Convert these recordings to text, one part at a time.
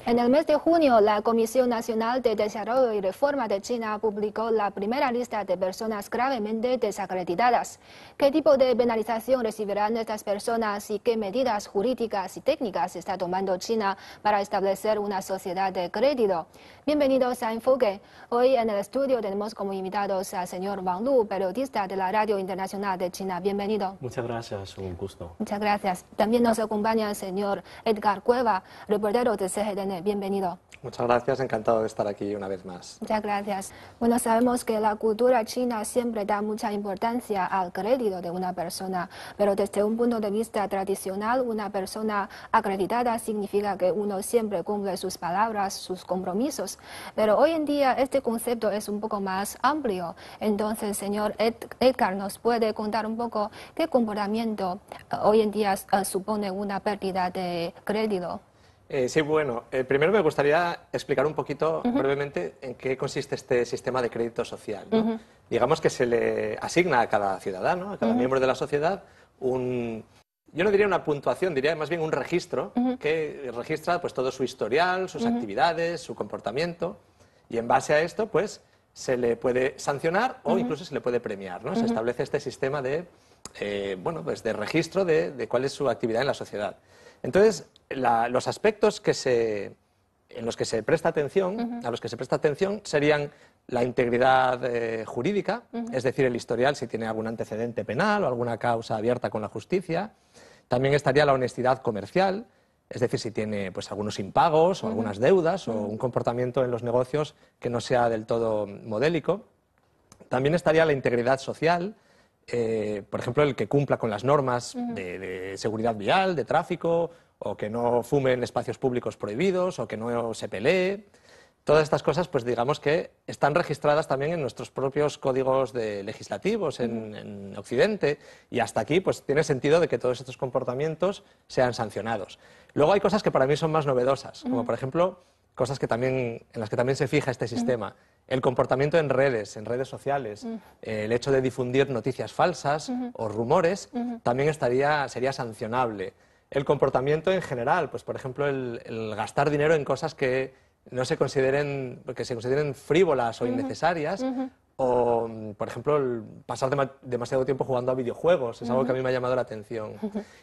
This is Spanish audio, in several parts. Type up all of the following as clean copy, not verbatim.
En el mes de junio, la Comisión Nacional de Desarrollo y Reforma de China publicó la primera lista de personas gravemente desacreditadas. ¿Qué tipo de penalización recibirán estas personas y qué medidas jurídicas y técnicas está tomando China para establecer una sociedad de crédito? Bienvenidos a Enfoque. Hoy en el estudio tenemos como invitados al señor Wang Lu, periodista de la Radio Internacional de China. Bienvenido. Muchas gracias, un gusto. Muchas gracias. También nos acompaña el señor Edgar Cueva, reportero de CGTN. Bienvenido. Muchas gracias, encantado de estar aquí una vez más. Muchas gracias. Bueno, sabemos que la cultura china siempre da mucha importancia al crédito de una persona, pero desde un punto de vista tradicional, una persona acreditada significa que uno siempre cumple sus palabras, sus compromisos. Pero hoy en día este concepto es un poco más amplio. Entonces, señor Edgar, ¿nos puede contar un poco qué comportamiento hoy en día supone una pérdida de crédito? Sí, bueno, primero me gustaría explicar un poquito brevemente en qué consiste este sistema de crédito social, ¿no? Digamos que se le asigna a cada ciudadano, a cada miembro de la sociedad, yo no diría una puntuación, diría más bien un registro que registra pues, todo su historial, sus actividades, su comportamiento, y en base a esto pues, se le puede sancionar o incluso se le puede premiar, ¿no? Se establece este sistema de, bueno, pues de registro de cuál es su actividad en la sociedad. Entonces, los aspectos en los que se presta atención, a los que se presta atención serían la integridad jurídica, es decir, el historial si tiene algún antecedente penal o alguna causa abierta con la justicia. También estaría la honestidad comercial, es decir, si tiene pues, algunos impagos o algunas deudas o un comportamiento en los negocios que no sea del todo modélico. También estaría la integridad social, por ejemplo, el que cumpla con las normas de seguridad vial, de tráfico, o que no fume en espacios públicos prohibidos, o que no se pelee. Todas estas cosas, pues digamos que están registradas también en nuestros propios códigos legislativos en Occidente, y hasta aquí pues tiene sentido de que todos estos comportamientos sean sancionados. Luego hay cosas que para mí son más novedosas, como por ejemplo cosas en las que también se fija este sistema. El comportamiento en redes sociales, el hecho de difundir noticias falsas o rumores, también sería sancionable. El comportamiento en general, pues por ejemplo el gastar dinero en cosas que se consideren frívolas o innecesarias, o por ejemplo el pasar demasiado tiempo jugando a videojuegos, es algo que a mí me ha llamado la atención.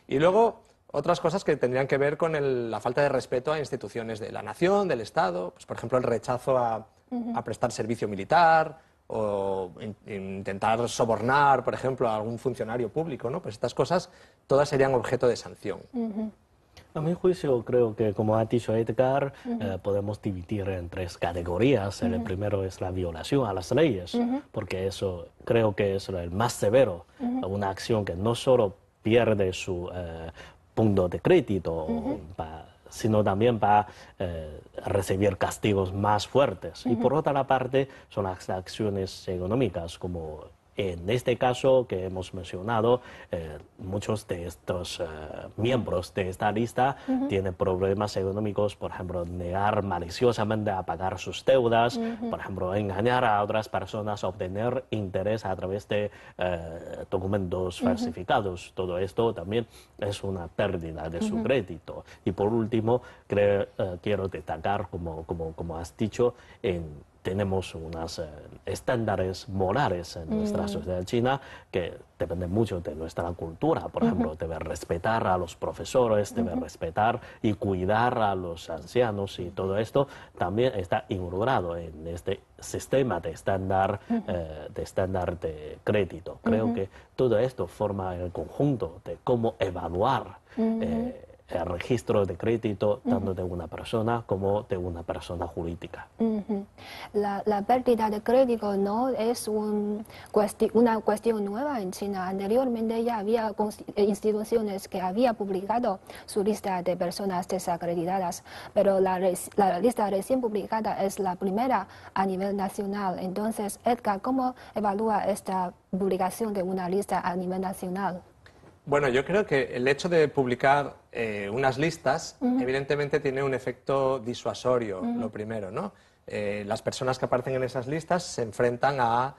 Y luego otras cosas que tendrían que ver con la falta de respeto a instituciones de la nación, del Estado, pues por ejemplo el rechazo a prestar servicio militar o intentar sobornar, por ejemplo, a algún funcionario público, ¿no? Pues estas cosas todas serían objeto de sanción. A mi juicio, creo que, como ha dicho Edgar, podemos dividir en tres categorías. El primero es la violación a las leyes, porque eso creo que es el más severo, una acción que no solo pierde su punto de crédito, sino también va a recibir castigos más fuertes. Y por otra parte, son las acciones económicas, como en este caso que hemos mencionado, muchos de estos miembros de esta lista tienen problemas económicos, por ejemplo, negar maliciosamente a pagar sus deudas, por ejemplo, engañar a otras personas, obtener interés a través de documentos falsificados. Todo esto también es una pérdida de su crédito. Y por último, quiero destacar, como has dicho, tenemos unos estándares morales en nuestra sociedad china que dependen mucho de nuestra cultura. Por ejemplo, debe respetar a los profesores, debe respetar y cuidar a los ancianos, y todo esto también está involucrado en este sistema de estándar de crédito. Creo que todo esto forma el conjunto de cómo evaluar el registro de crédito tanto de una persona como de una persona jurídica. La pérdida de crédito no es una cuestión nueva en China. Anteriormente ya había instituciones que habían publicado su lista de personas desacreditadas, pero la lista recién publicada es la primera a nivel nacional. Entonces, Edgar, ¿cómo evalúa esta publicación de una lista a nivel nacional? Bueno, yo creo que el hecho de publicar unas listas, evidentemente tiene un efecto disuasorio, lo primero, ¿no? Las personas que aparecen en esas listas se enfrentan a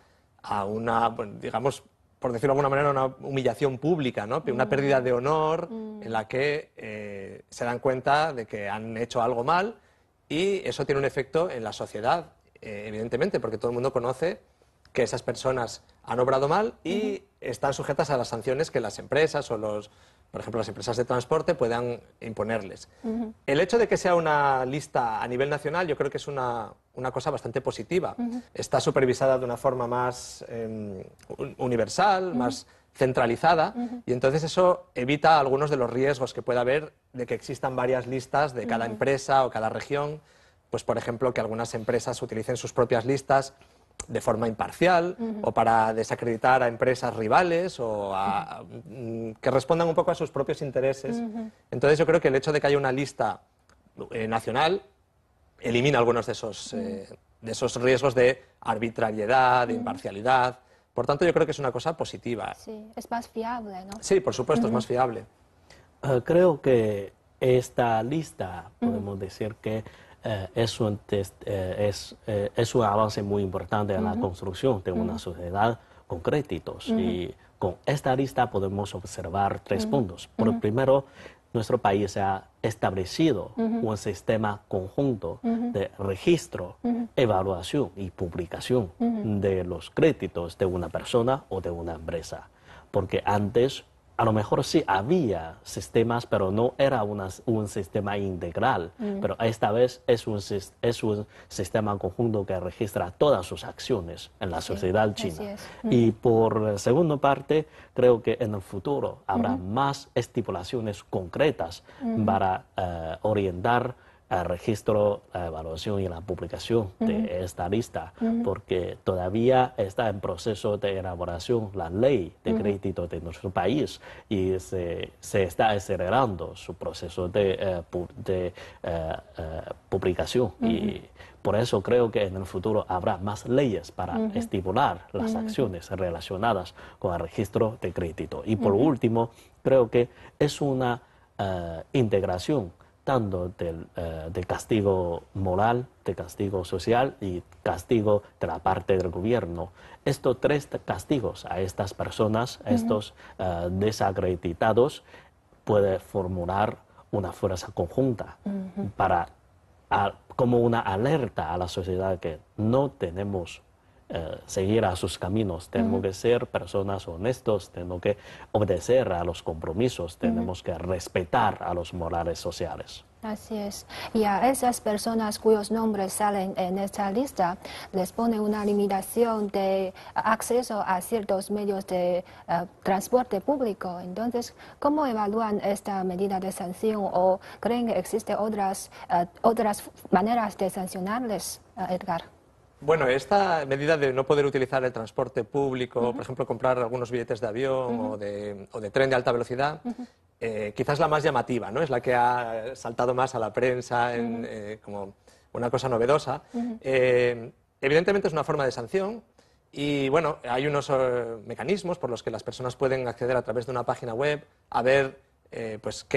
una, bueno, digamos, por decirlo de alguna manera, una humillación pública, ¿no? Una pérdida de honor en la que se dan cuenta de que han hecho algo mal y eso tiene un efecto en la sociedad, evidentemente, porque todo el mundo conoce que esas personas han obrado mal y están sujetas a las sanciones que las empresas o por ejemplo, las empresas de transporte puedan imponerles. El hecho de que sea una lista a nivel nacional yo creo que es una cosa bastante positiva. Está supervisada de una forma más universal, más centralizada, y entonces eso evita algunos de los riesgos que pueda haber de que existan varias listas de cada empresa o cada región. Pues, por ejemplo, que algunas empresas utilicen sus propias listas de forma imparcial o para desacreditar a empresas rivales o que respondan un poco a sus propios intereses. Entonces yo creo que el hecho de que haya una lista nacional elimina algunos de esos riesgos de arbitrariedad, de imparcialidad. Por tanto, yo creo que es una cosa positiva. Sí, es más fiable, ¿no? Sí, por supuesto, es más fiable. Creo que esta lista, podemos decir que es un avance muy importante en la construcción de una sociedad con créditos. Y con esta lista podemos observar 3 puntos. Por primero, nuestro país ha establecido un sistema conjunto de registro, evaluación y publicación de los créditos de una persona o de una empresa. Porque antes, a lo mejor sí había sistemas, pero no era un sistema integral. Pero esta vez es un sistema conjunto que registra todas sus acciones en la sociedad china. Y por segunda parte, creo que en el futuro habrá más estipulaciones concretas para orientar el registro, la evaluación y la publicación de esta lista, porque todavía está en proceso de elaboración la ley de crédito de nuestro país y se está acelerando su proceso de publicación. Y por eso creo que en el futuro habrá más leyes para estipular las acciones relacionadas con el registro de crédito. Y por último, creo que es una integración tanto de castigo moral, de castigo social y castigo de la parte del gobierno. Estos 3 castigos a estas personas, a estos desacreditados, puede formular una fuerza conjunta como una alerta a la sociedad que no tenemos seguir a sus caminos, tenemos que ser personas honestos, tenemos que obedecer a los compromisos, tenemos que respetar a los morales sociales. Así es. Y a esas personas cuyos nombres salen en esta lista, les pone una limitación de acceso a ciertos medios de transporte público. Entonces, ¿cómo evalúan esta medida de sanción o creen que existen otras maneras de sancionarles, Edgar? Bueno, esta medida de no poder utilizar el transporte público, por ejemplo, comprar algunos billetes de avión o de tren de alta velocidad, quizás la más llamativa, ¿no? Es la que ha saltado más a la prensa como una cosa novedosa. Evidentemente es una forma de sanción y, bueno, hay unos mecanismos por los que las personas pueden acceder a través de una página web a ver pues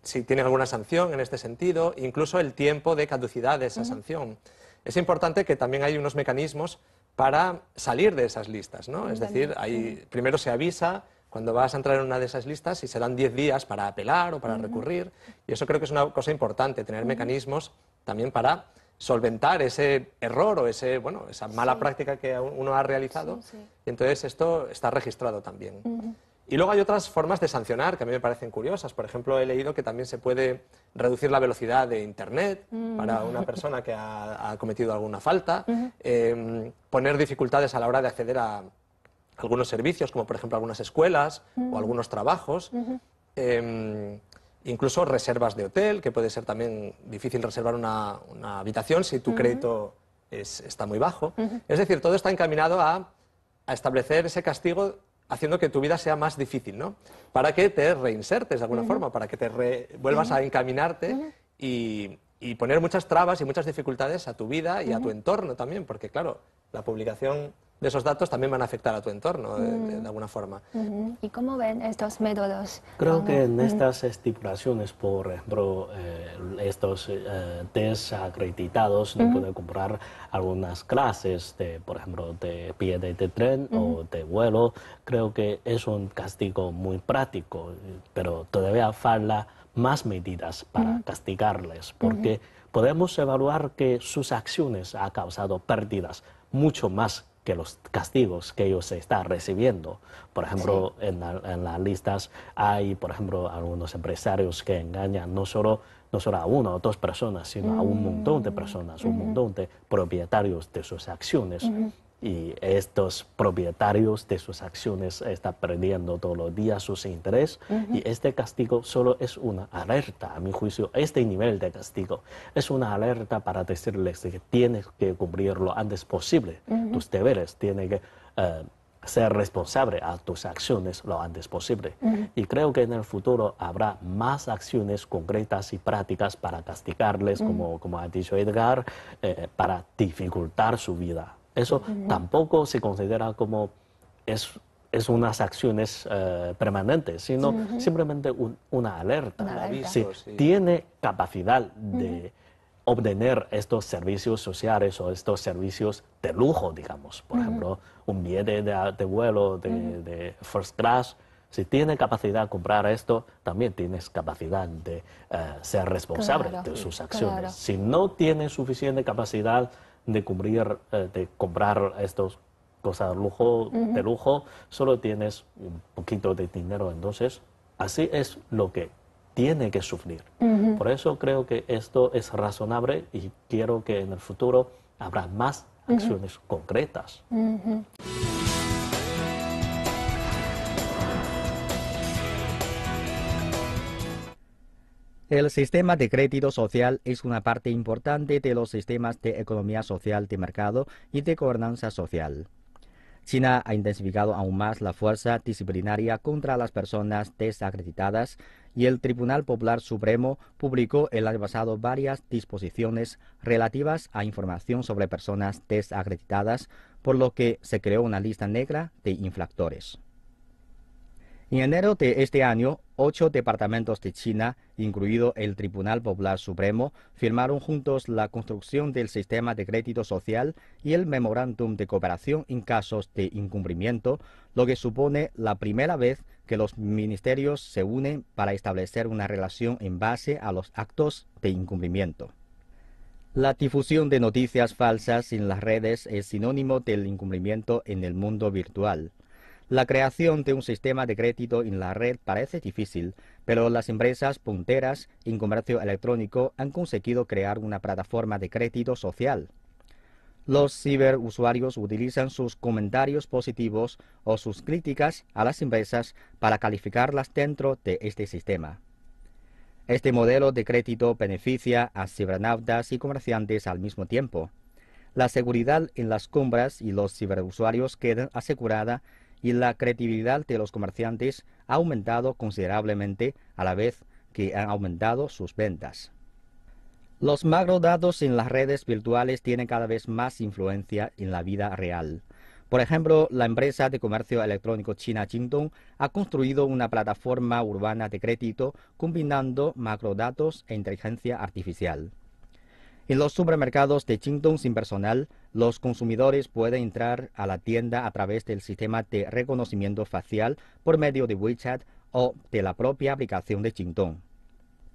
si tienen alguna sanción en este sentido, incluso el tiempo de caducidad de esa sanción. Es importante que también hay unos mecanismos para salir de esas listas, ¿no? Es decir, primero se avisa cuando vas a entrar en una de esas listas y se dan 10 días para apelar o para recurrir. Y eso creo que es una cosa importante, tener mecanismos también para solventar ese error o esa mala práctica que uno ha realizado. Y entonces esto está registrado también. Y luego hay otras formas de sancionar que a mí me parecen curiosas. Por ejemplo, he leído que también se puede reducir la velocidad de Internet para una persona que ha cometido alguna falta, poner dificultades a la hora de acceder a algunos servicios, como por ejemplo algunas escuelas o algunos trabajos, incluso reservas de hotel, que puede ser también difícil reservar una habitación si tu crédito está muy bajo. Es decir, todo está encaminado a establecer ese castigo haciendo que tu vida sea más difícil, ¿no? Para que te reinsertes de alguna forma, para que te vuelvas a encaminarte y poner muchas trabas y muchas dificultades a tu vida y a tu entorno también, porque claro, la publicación de esos datos también van a afectar a tu entorno de alguna forma. ¿Y cómo ven estos métodos? Creo que en estas estipulaciones, por ejemplo, estos desacreditados no pueden comprar algunas clases, por ejemplo, de billete de tren o de vuelo. Creo que es un castigo muy práctico, pero todavía falta más medidas para castigarles, porque podemos evaluar que sus acciones han causado pérdidas mucho más que los castigos que ellos están recibiendo. Por ejemplo, en las listas hay, por ejemplo, algunos empresarios que engañan no solo a una o dos personas, sino a un montón de personas, un montón de propietarios de sus acciones. Y estos propietarios de sus acciones están perdiendo todos los días sus intereses. Y este castigo solo es una alerta, a mi juicio. Este nivel de castigo es una alerta para decirles que tienes que cumplir lo antes posible tus deberes, tienes que ser responsable a tus acciones lo antes posible. Y creo que en el futuro habrá más acciones concretas y prácticas para castigarles, como ha dicho Edgar, para dificultar su vida. Eso tampoco se considera como es unas acciones permanentes, sino simplemente una alerta. Si tiene capacidad de obtener estos servicios sociales o estos servicios de lujo, digamos, por ejemplo, un billete de vuelo de first class, si tiene capacidad de comprar esto, también tienes capacidad de ser responsable de sus acciones. Si no tiene suficiente capacidad de comprar estas cosas de lujo, solo tienes un poquito de dinero, entonces así es lo que tiene que sufrir. Por eso creo que esto es razonable y quiero que en el futuro habrá más acciones concretas. El sistema de crédito social es una parte importante de los sistemas de economía social de mercado y de gobernanza social. China ha intensificado aún más la fuerza disciplinaria contra las personas desacreditadas y el Tribunal Popular Supremo publicó el año pasado varias disposiciones relativas a información sobre personas desacreditadas, por lo que se creó una lista negra de infractores. En enero de este año, 8 departamentos de China, incluido el Tribunal Popular Supremo, firmaron juntos la construcción del sistema de crédito social y el memorándum de cooperación en casos de incumplimiento, lo que supone la primera vez que los ministerios se unen para establecer una relación en base a los actos de incumplimiento. La difusión de noticias falsas en las redes es sinónimo del incumplimiento en el mundo virtual. La creación de un sistema de crédito en la red parece difícil, pero las empresas punteras en comercio electrónico han conseguido crear una plataforma de crédito social. Los ciberusuarios utilizan sus comentarios positivos o sus críticas a las empresas para calificarlas dentro de este sistema. Este modelo de crédito beneficia a cibernautas y comerciantes al mismo tiempo. La seguridad en las compras y los ciberusuarios quedan asegurada y la credibilidad de los comerciantes ha aumentado considerablemente a la vez que han aumentado sus ventas. Los macrodatos en las redes virtuales tienen cada vez más influencia en la vida real. Por ejemplo, la empresa de comercio electrónico china Jingdong ha construido una plataforma urbana de crédito combinando macrodatos e inteligencia artificial. En los supermercados de Jingdong sin personal, los consumidores pueden entrar a la tienda a través del sistema de reconocimiento facial por medio de WeChat o de la propia aplicación de Jingdong.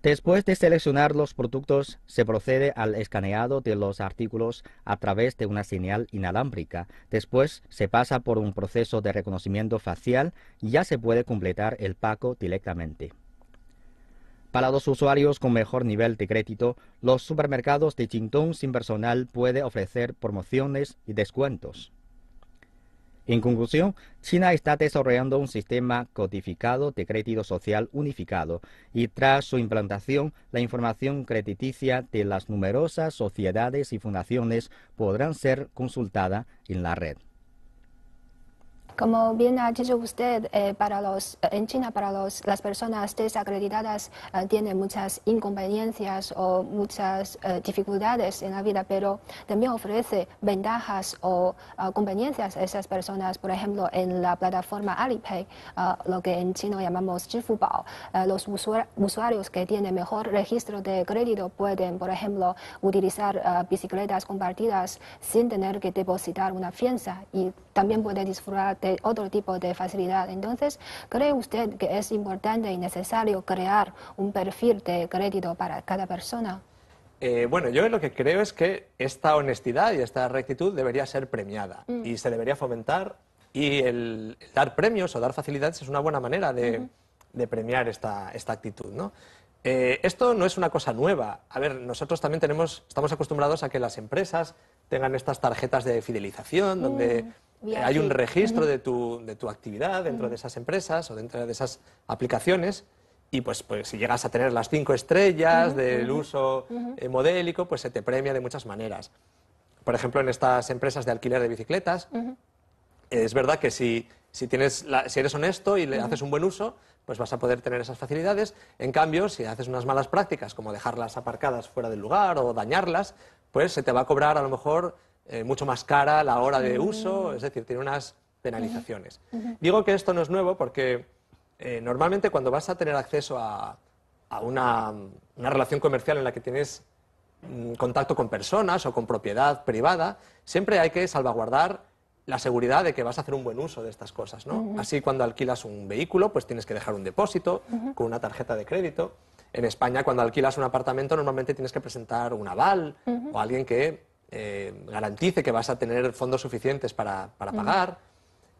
Después de seleccionar los productos, se procede al escaneado de los artículos a través de una señal inalámbrica. Después se pasa por un proceso de reconocimiento facial y ya se puede completar el pago directamente. Para los usuarios con mejor nivel de crédito, los supermercados de Jingdong sin personal pueden ofrecer promociones y descuentos. En conclusión, China está desarrollando un sistema codificado de crédito social unificado y tras su implantación, la información crediticia de las numerosas sociedades y fundaciones podrán ser consultada en la red. Como bien ha dicho usted, en China las personas desacreditadas tienen muchas inconveniencias o muchas dificultades en la vida, pero también ofrece ventajas o conveniencias a esas personas. Por ejemplo, en la plataforma Alipay, lo que en chino llamamos Zhifubao, los usuarios que tienen mejor registro de crédito pueden, por ejemplo, utilizar bicicletas compartidas sin tener que depositar una fianza y también puede disfrutar de otro tipo de facilidad. Entonces, ¿cree usted que es importante y necesario crear un perfil de crédito para cada persona? Bueno, yo lo que creo es que esta honestidad y esta rectitud debería ser premiada y se debería fomentar, y el dar premios o dar facilidades es una buena manera de premiar esta actitud, ¿no? Esto no es una cosa nueva. A ver, nosotros también estamos acostumbrados a que las empresas tengan estas tarjetas de fidelización donde hay un registro de tu actividad dentro de esas empresas o dentro de esas aplicaciones. Y pues si llegas a tener las 5 estrellas del uso modélico, pues se te premia de muchas maneras. Por ejemplo, en estas empresas de alquiler de bicicletas, es verdad que si eres honesto y le haces un buen uso, pues vas a poder tener esas facilidades. En cambio, si haces unas malas prácticas, como dejarlas aparcadas fuera del lugar o dañarlas, pues se te va a cobrar a lo mejor mucho más cara la hora de uso, es decir, tiene unas penalizaciones. Digo que esto no es nuevo porque normalmente cuando vas a tener acceso a una relación comercial en la que tienes contacto con personas o con propiedad privada, siempre hay que salvaguardar la seguridad de que vas a hacer un buen uso de estas cosas, ¿no? Así, cuando alquilas un vehículo, pues tienes que dejar un depósito con una tarjeta de crédito. En España, cuando alquilas un apartamento, normalmente tienes que presentar un aval o alguien que garantice que vas a tener fondos suficientes para pagar.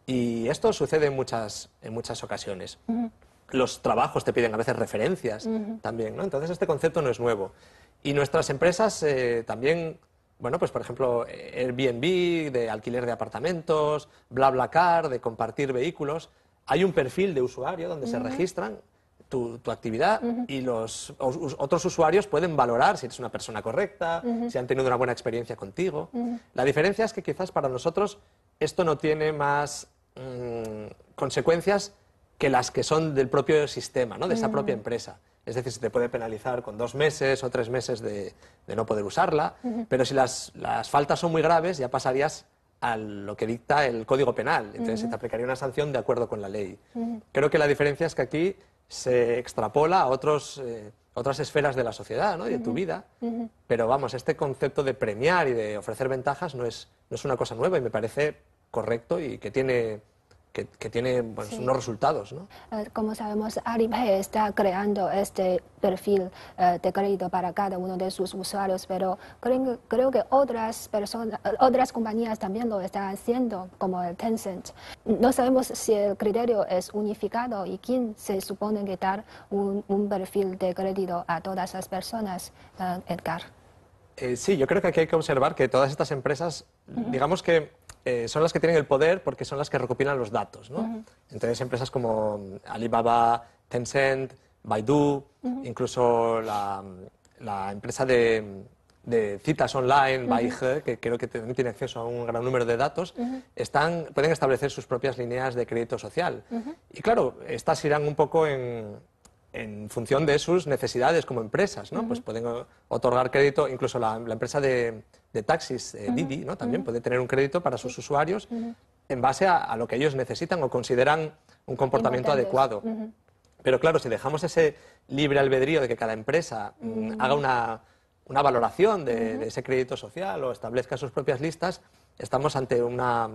Y esto sucede en muchas ocasiones. Los trabajos te piden a veces referencias también, ¿no? Entonces, este concepto no es nuevo. Y nuestras empresas también... Bueno, pues por ejemplo, Airbnb, de alquiler de apartamentos, BlaBlaCar, de compartir vehículos. Hay un perfil de usuario donde se registran tu actividad y los otros usuarios pueden valorar si eres una persona correcta, si han tenido una buena experiencia contigo. La diferencia es que quizás para nosotros esto no tiene más consecuencias que las que son del propio sistema, ¿no? De esa propia empresa. Es decir, se te puede penalizar con 2 meses o 3 meses de no poder usarla, pero si las faltas son muy graves, ya pasarías a lo que dicta el Código Penal. Entonces se te aplicaría una sanción de acuerdo con la ley. Creo que la diferencia es que aquí se extrapola a otras esferas de la sociedad, ¿no? Y de tu vida. Pero vamos, este concepto de premiar y de ofrecer ventajas no es una cosa nueva y me parece correcto y que tiene pues, unos resultados, ¿no? Como sabemos, Alipay está creando este perfil de crédito para cada uno de sus usuarios, pero creo que otras compañías también lo están haciendo, como el Tencent. No sabemos si el criterio es unificado y quién se supone que dar un perfil de crédito a todas las personas, Edgar. Sí, yo creo que aquí hay que observar que todas estas empresas, digamos que son las que tienen el poder porque son las que recopilan los datos, ¿no? Entonces, empresas como Alibaba, Tencent, Baidu, incluso la empresa de citas online, Baige, que creo que también tiene acceso a un gran número de datos, pueden establecer sus propias líneas de crédito social. Y claro, estas irán un poco en función de sus necesidades como empresas, ¿no? Pues pueden otorgar crédito, incluso la empresa de taxis, Didi, ¿no? También puede tener un crédito para sus usuarios en base a lo que ellos necesitan o consideran un comportamiento adecuado. Pero claro, si dejamos ese libre albedrío de que cada empresa haga una valoración de ese crédito social o establezca sus propias listas, estamos ante una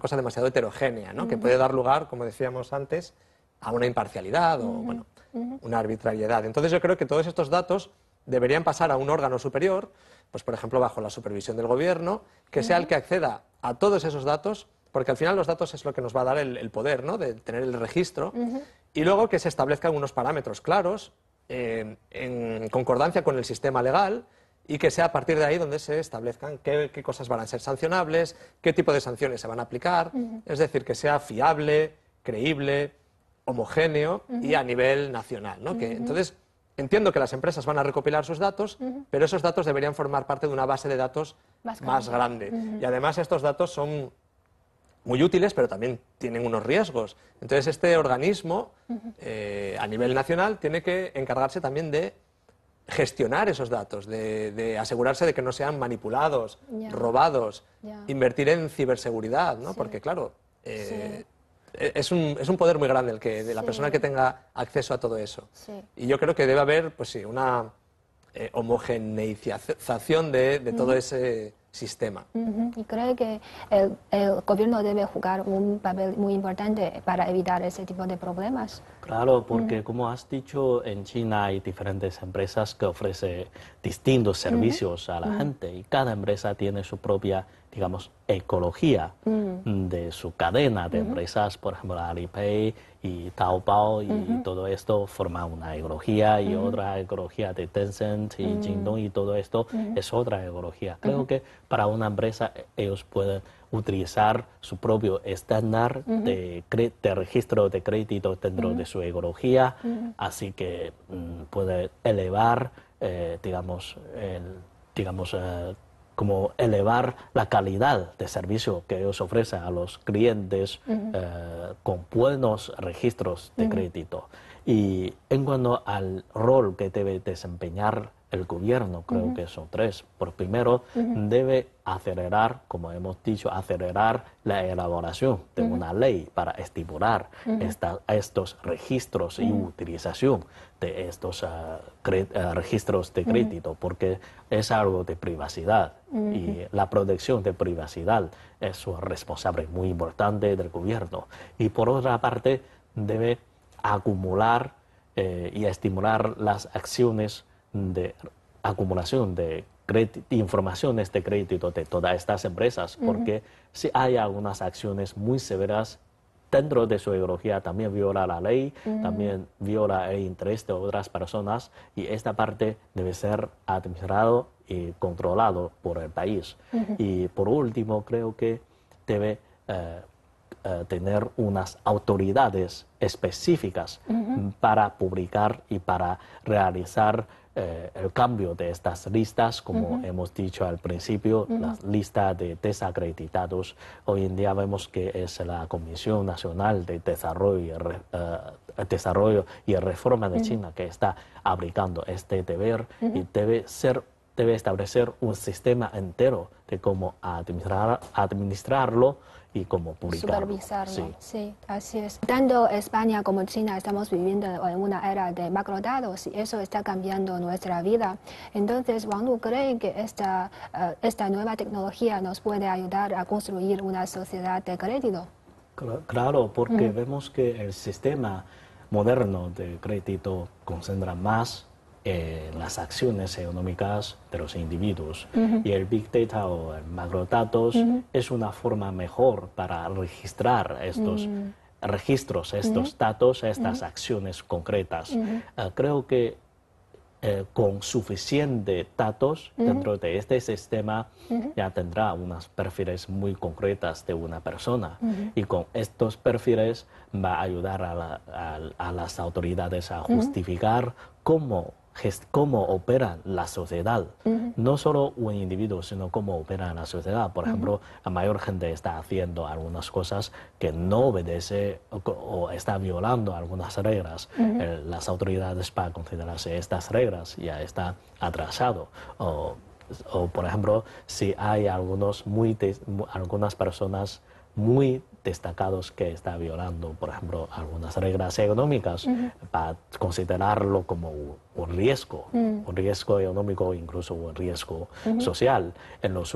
cosa demasiado heterogénea, ¿no? Que puede dar lugar, como decíamos antes, a una imparcialidad o, bueno, una arbitrariedad. Entonces yo creo que todos estos datos deberían pasar a un órgano superior, pues por ejemplo bajo la supervisión del gobierno, que sea el que acceda a todos esos datos, porque al final los datos es lo que nos va a dar el poder, ¿no? De tener el registro, y luego que se establezcan unos parámetros claros, en concordancia con el sistema legal, y que sea a partir de ahí donde se establezcan qué cosas van a ser sancionables, qué tipo de sanciones se van a aplicar, es decir, que sea fiable, creíble, homogéneo y a nivel nacional, ¿no? Entonces, entiendo que las empresas van a recopilar sus datos, pero esos datos deberían formar parte de una base de datos más grande. Y además estos datos son muy útiles, pero también tienen unos riesgos. Entonces, este organismo, a nivel nacional, tiene que encargarse también de gestionar esos datos, de asegurarse de que no sean manipulados, robados, invertir en ciberseguridad, ¿no? Porque, claro, es un poder muy grande el que de la persona que tenga acceso a todo eso. Y yo creo que debe haber, pues sí, una homogeneización de todo ese sistema. Y creo que el gobierno debe jugar un papel muy importante para evitar ese tipo de problemas. Claro, porque como has dicho, en China hay diferentes empresas que ofrecen distintos servicios a la gente y cada empresa tiene su propia, digamos, ecología de su cadena de empresas. Por ejemplo, Alipay y Taobao y todo esto forman una ecología y otra ecología de Tencent y Jingdong y todo esto es otra ecología. Creo que para una empresa ellos pueden utilizar su propio estándar de registro de crédito dentro de su ecología, así que puede elevar, como elevar la calidad de servicio que ellos ofrecen a los clientes con buenos registros de crédito. Y en cuanto al rol que debe desempeñar el gobierno, creo que son tres. Por primero, debe acelerar, como hemos dicho, acelerar la elaboración de una ley para estipular estos registros y utilización de estos registros de crédito, porque es algo de privacidad y la protección de privacidad es un responsable muy importante del gobierno. Y por otra parte, debe acumular y estimular las acciones de acumulación de informaciones de crédito de todas estas empresas, porque si hay algunas acciones muy severas dentro de su ideología, también viola la ley, también viola el interés de otras personas y esta parte debe ser administrado y controlado por el país. Y por último, creo que debe tener unas autoridades específicas para publicar y para realizar el cambio de estas listas, como hemos dicho al principio, la lista de desacreditados. Hoy en día vemos que es la Comisión Nacional de Desarrollo y Reforma de China que está aplicando este deber y debe establecer un sistema entero de cómo administrarlo y cómo publicarlo. Supervisarlo, sí, así es. Tanto España como China estamos viviendo en una era de macrodatos y eso está cambiando nuestra vida. Entonces, Wang Lu cree que esta nueva tecnología nos puede ayudar a construir una sociedad de crédito. Claro, porque vemos que el sistema moderno de crédito concentra más las acciones económicas de los individuos y el Big Data o el macrodatos es una forma mejor para registrar estos registros, estos datos, estas acciones concretas. Creo que con suficientes datos dentro de este sistema ya tendrá unos perfiles muy concretos de una persona y con estos perfiles va a ayudar a las autoridades a justificar cómo opera la sociedad, no solo un individuo, sino cómo opera la sociedad. Por ejemplo, la mayor gente está haciendo algunas cosas que no obedece o está violando algunas reglas. Las autoridades para considerarse estas reglas ya está atrasado. O por ejemplo, si hay algunas personas muy destacados que está violando, por ejemplo, algunas reglas económicas, para considerarlo como un riesgo económico o incluso un riesgo social. En las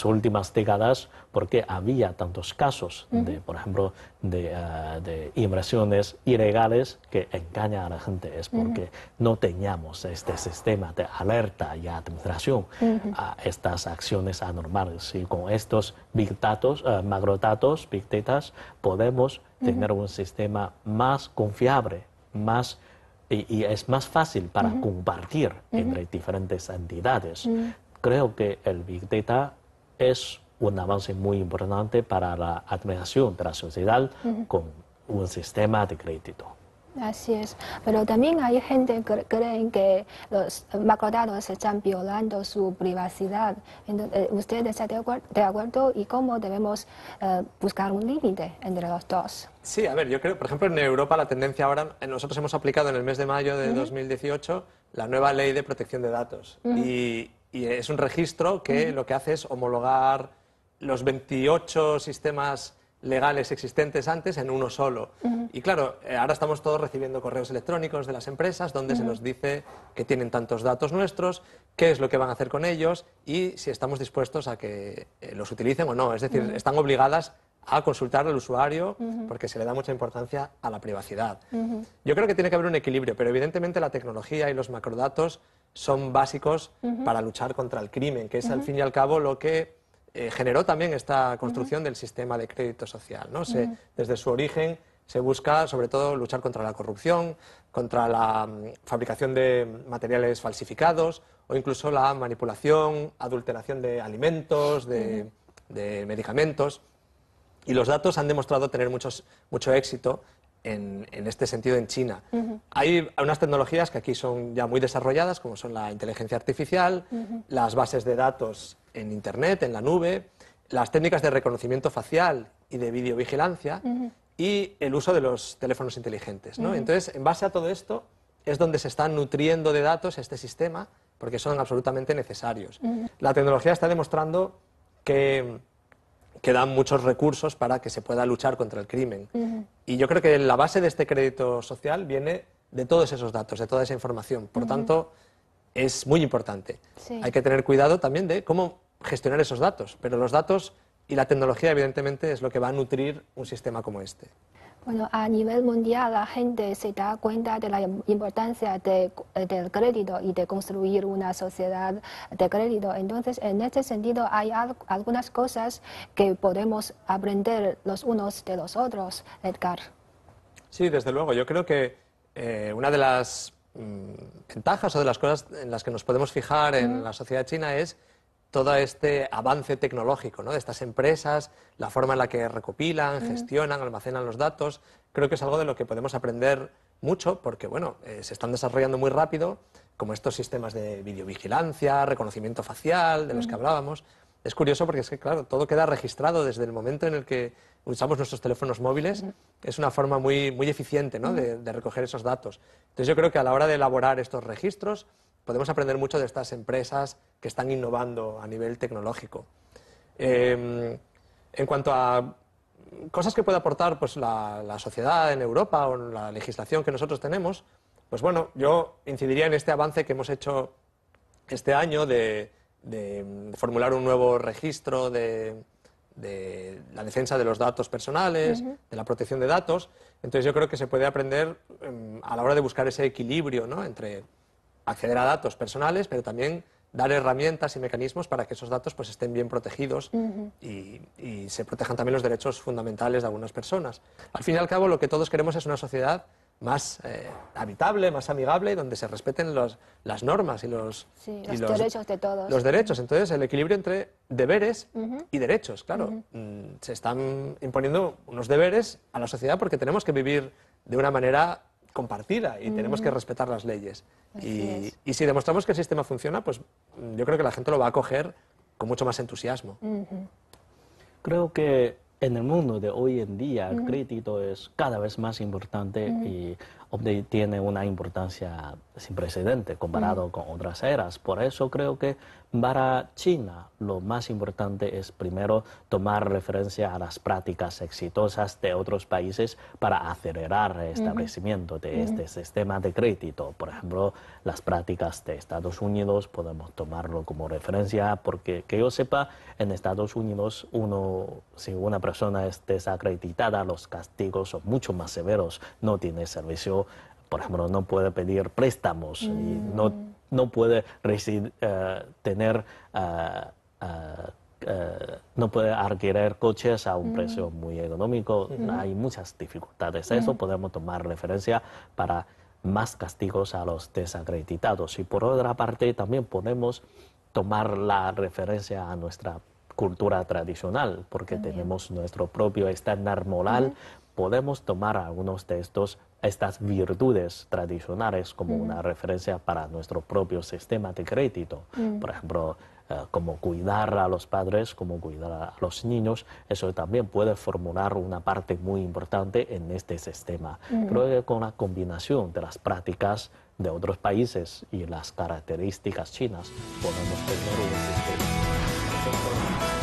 últimas décadas, porque había tantos casos de, por ejemplo, de inversiones ilegales que engañan a la gente, es porque no teníamos este sistema de alerta y administración a estas acciones anormales. Y con estos big datos, macrodatos, big data, podemos tener un sistema más confiable, y es más fácil para compartir entre diferentes entidades. Creo que el big data es un avance muy importante para la administración de la sociedad con un sistema de crédito. Así es, pero también hay gente que creen que los macrodatos están violando su privacidad. Entonces, ¿usted está de acuerdo y cómo debemos buscar un límite entre los dos? Sí, a ver, yo creo, por ejemplo, en Europa la tendencia ahora, nosotros hemos aplicado en el mes de mayo de 2018 la nueva ley de protección de datos y es un registro que lo que hace es homologar los 28 sistemas legales existentes antes en uno solo. Y claro, ahora estamos todos recibiendo correos electrónicos de las empresas donde se nos dice que tienen tantos datos nuestros, qué es lo que van a hacer con ellos y si estamos dispuestos a que los utilicen o no. Es decir, están obligadas a consultar al usuario porque se le da mucha importancia a la privacidad. Yo creo que tiene que haber un equilibrio, pero evidentemente la tecnología y los macrodatos son básicos para luchar contra el crimen, que es al fin y al cabo lo que generó también esta construcción del sistema de crédito social, ¿no? Desde su origen se busca sobre todo luchar contra la corrupción, contra la fabricación de materiales falsificados o incluso la manipulación, adulteración de alimentos, de medicamentos. Y los datos han demostrado tener mucho éxito en este sentido en China. Hay unas tecnologías que aquí son ya muy desarrolladas, como son la inteligencia artificial, las bases de datos en Internet, en la nube, las técnicas de reconocimiento facial y de videovigilancia y el uso de los teléfonos inteligentes, ¿no? Entonces, en base a todo esto, es donde se están nutriendo de datos este sistema, porque son absolutamente necesarios. La tecnología está demostrando que dan muchos recursos para que se pueda luchar contra el crimen. Y yo creo que la base de este crédito social viene de todos esos datos, de toda esa información. Por tanto, es muy importante. Hay que tener cuidado también de cómo gestionar esos datos, pero los datos y la tecnología, evidentemente, es lo que va a nutrir un sistema como este. Bueno, a nivel mundial la gente se da cuenta de la importancia del crédito y de construir una sociedad de crédito. Entonces, en este sentido, hay algunas cosas que podemos aprender los unos de los otros, Edgar. Sí, desde luego. Yo creo que una de las ventajas o de las cosas en las que nos podemos fijar en la sociedad china es todo este avance tecnológico, ¿no? De estas empresas, la forma en la que recopilan, gestionan, almacenan los datos. Creo que es algo de lo que podemos aprender mucho porque, bueno, se están desarrollando muy rápido, como estos sistemas de videovigilancia, reconocimiento facial, de los que hablábamos. Es curioso porque es que, claro, todo queda registrado desde el momento en el que usamos nuestros teléfonos móviles. Es una forma muy eficiente, ¿no? de recoger esos datos. Entonces yo creo que a la hora de elaborar estos registros podemos aprender mucho de estas empresas que están innovando a nivel tecnológico. En cuanto a cosas que puede aportar pues, la sociedad en Europa o la legislación que nosotros tenemos, pues bueno, yo incidiría en este avance que hemos hecho este año de formular un nuevo registro de la defensa de los datos personales, de la protección de datos. Entonces yo creo que se puede aprender a la hora de buscar ese equilibrio, ¿no? Entre acceder a datos personales, pero también dar herramientas y mecanismos para que esos datos pues, estén bien protegidos y se protejan también los derechos fundamentales de algunas personas. Al fin y al cabo, lo que todos queremos es una sociedad más habitable, más amigable, donde se respeten las normas y los derechos de todos. Los derechos. Entonces, el equilibrio entre deberes y derechos, claro. Se están imponiendo unos deberes a la sociedad porque tenemos que vivir de una manera compartida y tenemos que respetar las leyes. Y si demostramos que el sistema funciona, pues yo creo que la gente lo va a acoger con mucho más entusiasmo. Creo que en el mundo de hoy en día el crédito es cada vez más importante y tiene una importancia sin precedente comparado con otras eras. Por eso creo que para China lo más importante es primero tomar referencia a las prácticas exitosas de otros países para acelerar el establecimiento de este sistema de crédito. Por ejemplo, las prácticas de Estados Unidos podemos tomarlo como referencia porque, que yo sepa, en Estados Unidos si una persona es desacreditada, los castigos son mucho más severos. No tiene servicio, por ejemplo, no puede pedir préstamos y no puede no puede adquirir coches a un precio muy económico. Hay muchas dificultades. Eso podemos tomar referencia para más castigos a los desacreditados. Y por otra parte, también podemos tomar la referencia a nuestra cultura tradicional, porque tenemos nuestro propio estándar moral. Podemos tomar algunos de estas virtudes tradicionales como una referencia para nuestro propio sistema de crédito. Por ejemplo, como cuidar a los padres, como cuidar a los niños, eso también puede formular una parte muy importante en este sistema. Creo que con la combinación de las prácticas de otros países y las características chinas, podemos tener un sistema.